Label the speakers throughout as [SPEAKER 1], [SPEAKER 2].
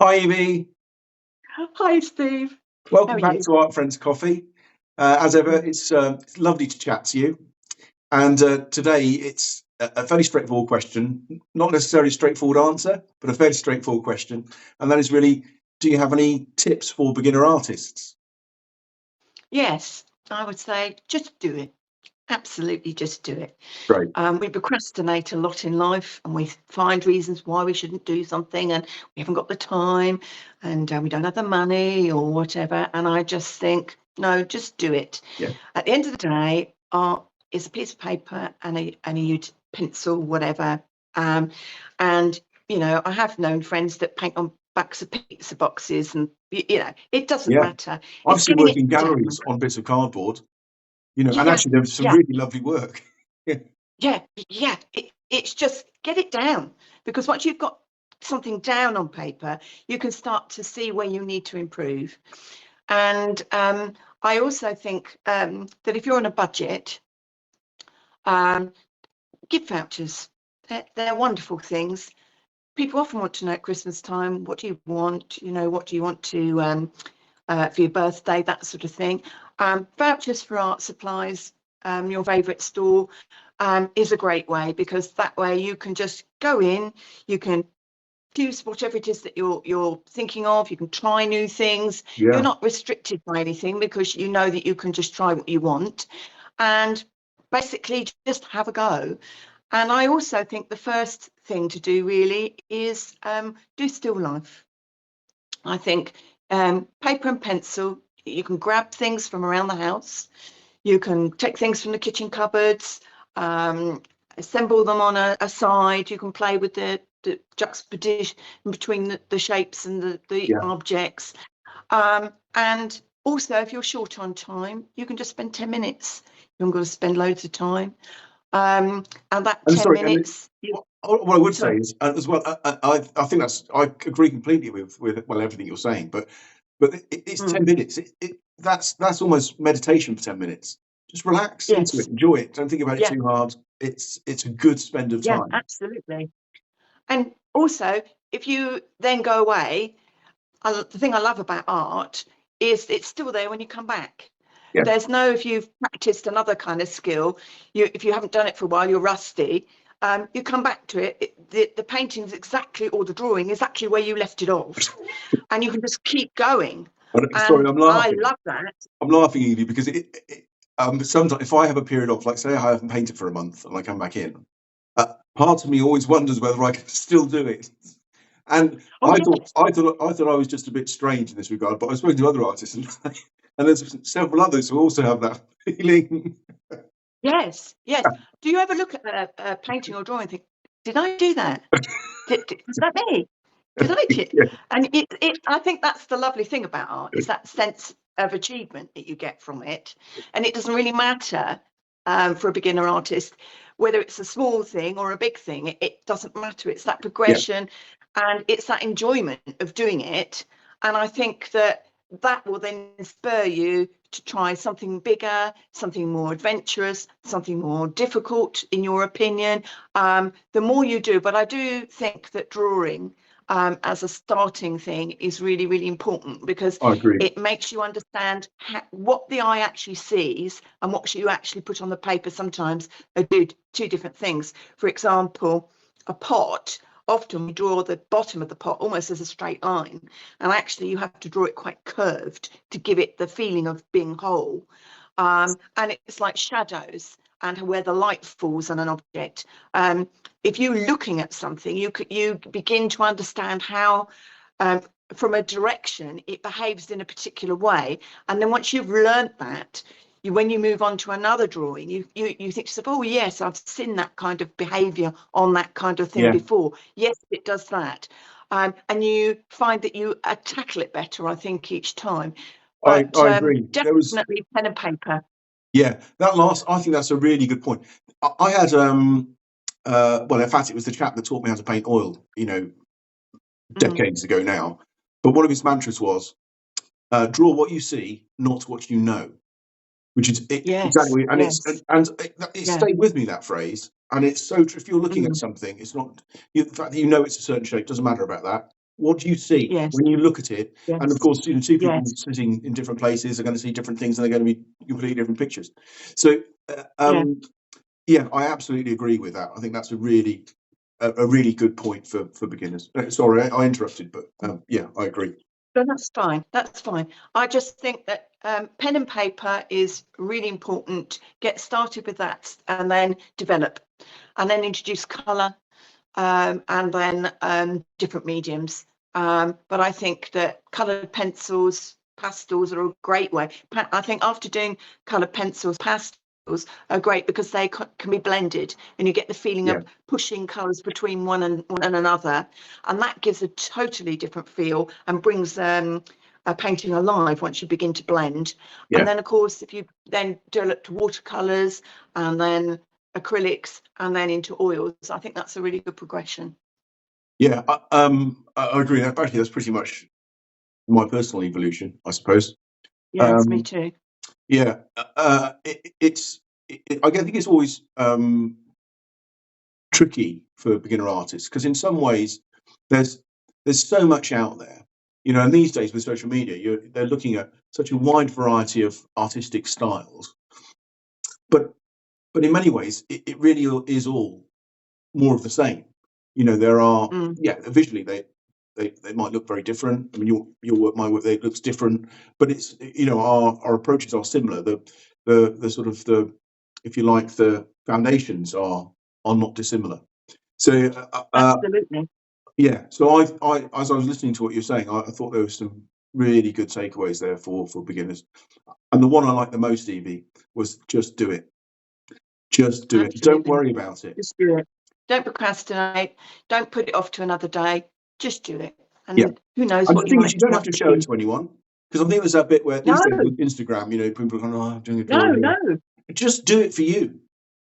[SPEAKER 1] Hi, Evie.
[SPEAKER 2] Hi, Steve. How
[SPEAKER 1] Welcome
[SPEAKER 2] are
[SPEAKER 1] back
[SPEAKER 2] you?
[SPEAKER 1] to Art Friends Coffee. As ever,
[SPEAKER 2] Mm.
[SPEAKER 1] it's lovely to chat to you. And today it's a fairly straightforward question, not necessarily a straightforward answer, but a fairly straightforward question. And that is really, do you have any tips for beginner artists?
[SPEAKER 2] Yes, I would say just do it. Absolutely, just do it.
[SPEAKER 1] Great.
[SPEAKER 2] We procrastinate a lot in life, and we find reasons why we shouldn't do something, and we haven't got the time, and we don't have the money or whatever. And I just think, no, just do it.
[SPEAKER 1] Yeah.
[SPEAKER 2] At the end of the day, art is a piece of paper and a pencil, whatever. Um, and I have known friends that paint on backs of pizza boxes, and it doesn't
[SPEAKER 1] Yeah.
[SPEAKER 2] matter.
[SPEAKER 1] I've
[SPEAKER 2] It's
[SPEAKER 1] seen
[SPEAKER 2] getting
[SPEAKER 1] work
[SPEAKER 2] it
[SPEAKER 1] in
[SPEAKER 2] down.
[SPEAKER 1] galleries on bits of cardboard, and
[SPEAKER 2] Yeah,
[SPEAKER 1] actually there's some
[SPEAKER 2] yeah,
[SPEAKER 1] really lovely work. Yeah.
[SPEAKER 2] yeah, yeah. It's just get it down, because once you've got something down on paper, you can start to see where you need to improve. And I also think that if you're on a budget, um, gift vouchers. They're wonderful things. People often want to know at Christmas time, what do you want? What do you want to for your birthday, that sort of thing. Vouchers for art supplies, your favourite store, is a great way, because that way you can just go in, you can choose whatever it is that you're thinking of. You can try new things. You're
[SPEAKER 1] Yeah.
[SPEAKER 2] not restricted by anything, because you know that you can just try what you want, and basically just have a go. And I also think the first thing to do really is do still life. I think paper and pencil, you can grab things from around the house, you can take things from the kitchen cupboards, um, assemble them on a side, you can play with the juxtaposition between the shapes and the
[SPEAKER 1] Yeah.
[SPEAKER 2] objects. And also, if you're short on time, you can just spend 10 minutes. You haven't got to spend loads of time. And that
[SPEAKER 1] And
[SPEAKER 2] 10
[SPEAKER 1] sorry, and
[SPEAKER 2] minutes,
[SPEAKER 1] what I would
[SPEAKER 2] sorry.
[SPEAKER 1] say is as well. I think I agree completely with everything you're saying, but it's
[SPEAKER 2] Mm,
[SPEAKER 1] 10 minutes. That's almost meditation for 10 minutes. Just relax into it,
[SPEAKER 2] yes,
[SPEAKER 1] enjoy it. Don't think about it
[SPEAKER 2] yeah,
[SPEAKER 1] too hard. It's a good spend of
[SPEAKER 2] yeah,
[SPEAKER 1] time.
[SPEAKER 2] absolutely. And also, if you then go away, the thing I love about art is it's still there when you come back.
[SPEAKER 1] Yeah,
[SPEAKER 2] There's no, if you've practiced another kind of skill, if you haven't done it for a while, you're rusty. You come back to it, the painting's exactly, or the drawing is actually where you left it off, and you can just keep going.
[SPEAKER 1] sorry,
[SPEAKER 2] And
[SPEAKER 1] I'm
[SPEAKER 2] I
[SPEAKER 1] laughing.
[SPEAKER 2] love that.
[SPEAKER 1] I'm laughing, Evie, because sometimes if I have a period off, like say I haven't painted for a month and I come back in, part of me always wonders whether I can still do it. And
[SPEAKER 2] Oh, yes,
[SPEAKER 1] I thought I was just a bit strange in this regard, but I've spoken to other artists, and there's several others who also have that feeling.
[SPEAKER 2] yes, yes. Do you ever look at a painting or drawing and think, did I do that? Was that me? Did I do it?
[SPEAKER 1] Yeah,
[SPEAKER 2] And I think that's the lovely thing about art, is that sense of achievement that you get from it. And it doesn't really matter, for a beginner artist, whether it's a small thing or a big thing. It doesn't matter. It's that
[SPEAKER 1] yeah,
[SPEAKER 2] progression, and it's that enjoyment of doing it. And I think that that will then spur you to try something bigger, something more adventurous, something more difficult, in your opinion. The more you do, but I do think that drawing, as a starting thing, is really, really important, because
[SPEAKER 1] I agree.
[SPEAKER 2] it makes you understand what the eye actually sees and what you actually put on the paper. Sometimes are two different things. For example, a pot, often we draw the bottom of the pot almost as a straight line, and actually you have to draw it quite curved to give it the feeling of being whole. And it's like shadows and where the light falls on an object. If you're looking at something, you begin to understand how, um, from a direction, it behaves in a particular way. And then once you've learned that, when you move on to another drawing, you think to yourself, oh yes, I've seen that kind of behavior on that kind of thing
[SPEAKER 1] Yeah,
[SPEAKER 2] before. Yes, it does that. And you find that you tackle it better, I think, each time. But
[SPEAKER 1] I agree. There was
[SPEAKER 2] definitely pen and paper.
[SPEAKER 1] Yeah, that last. I think that's a really good point. I had well, in fact, it was the chap that taught me how to paint oil.
[SPEAKER 2] Mm,
[SPEAKER 1] Decades ago now. But one of his mantras was, "Draw what you see, not what you know." Which is
[SPEAKER 2] yes,
[SPEAKER 1] exactly, and
[SPEAKER 2] yes,
[SPEAKER 1] it
[SPEAKER 2] yeah.
[SPEAKER 1] stayed with me, that phrase, and it's so true. If you're looking at
[SPEAKER 2] Mm,
[SPEAKER 1] something, it's not the fact that you know it's a certain shape doesn't matter about that. What do you see
[SPEAKER 2] Yes.
[SPEAKER 1] when you look at it?
[SPEAKER 2] Yes.
[SPEAKER 1] And of course, two people
[SPEAKER 2] Yes.
[SPEAKER 1] sitting in different places are going to see different things, and they're going to be completely different pictures. So, yeah, I absolutely agree with that. I think that's a really good point for beginners. Sorry, I interrupted, but yeah, I agree.
[SPEAKER 2] So that's fine. That's fine. I just think that pen and paper is really important. Get started with that, and then develop, and then introduce colour, and then different mediums. But I think that coloured pencils, pastels are a great way. I think after doing coloured pencils, pastels are great because they can be blended, and you get the feeling of pushing colours between one and another, and that gives a totally different feel and brings a painting alive once you begin to blend. And then, of course, if you then develop to watercolours and then acrylics and then into oils, I think that's a really good progression.
[SPEAKER 1] Yeah, I agree. Actually, that's pretty much my personal evolution, I suppose.
[SPEAKER 2] Yes, me too.
[SPEAKER 1] Yeah, I think it's always tricky for beginner artists because in some ways there's so much out there, and these days with social media, they're looking at such a wide variety of artistic styles, but in many ways it really is all more of the same. There are visually they might look very different. I mean, your work, my work, it looks different, but it's our approaches are similar. The sort of if you like, the foundations are not dissimilar. So
[SPEAKER 2] Absolutely.
[SPEAKER 1] yeah. So I as I was listening to what you're saying, I thought there were some really good takeaways there for beginners. And the one I liked the most, Evie, was just do it. Just do it. Don't
[SPEAKER 2] Absolutely.
[SPEAKER 1] worry about it.
[SPEAKER 2] Just do it. Don't procrastinate. Don't put it off to another day. Just do it. And
[SPEAKER 1] Yeah.
[SPEAKER 2] who knows
[SPEAKER 1] And
[SPEAKER 2] what
[SPEAKER 1] the
[SPEAKER 2] you
[SPEAKER 1] thing is,
[SPEAKER 2] might
[SPEAKER 1] you don't have
[SPEAKER 2] might
[SPEAKER 1] to show it
[SPEAKER 2] see.
[SPEAKER 1] to anyone, because I think there's that bit where these
[SPEAKER 2] No,
[SPEAKER 1] days with Instagram, people are going, "Oh, I'm doing a
[SPEAKER 2] no,
[SPEAKER 1] drawing."
[SPEAKER 2] no.
[SPEAKER 1] Just do it for you.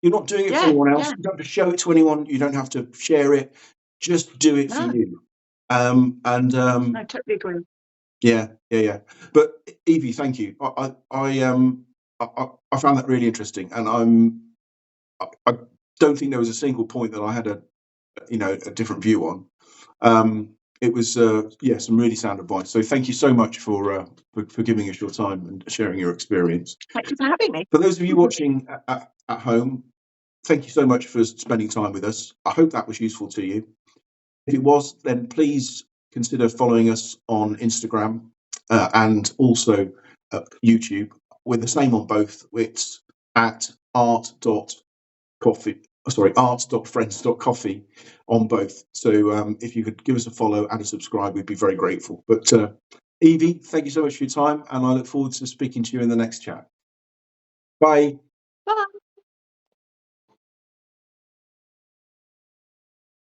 [SPEAKER 1] You're not doing it for
[SPEAKER 2] Yeah,
[SPEAKER 1] anyone else.
[SPEAKER 2] yeah.
[SPEAKER 1] You don't have to show it to anyone. You don't have to share it. Just do it for
[SPEAKER 2] No,
[SPEAKER 1] you.
[SPEAKER 2] I totally agree.
[SPEAKER 1] Yeah. But Evie, thank you. I found that really interesting, and I don't think there was a single point that I had a different view on. It was some really sound advice. So thank you so much for giving us your time and sharing your experience.
[SPEAKER 2] Thank you for having me.
[SPEAKER 1] For those of you watching at home, thank you so much for spending time with us. I hope that was useful to you. If it was, then please consider following us on Instagram and also YouTube. We're the same on both. It's at art.friends.coffee on both. So if you could give us a follow and a subscribe, we'd be very grateful. But Evie, thank you so much for your time, and I look forward to speaking to you in the next chat. Bye.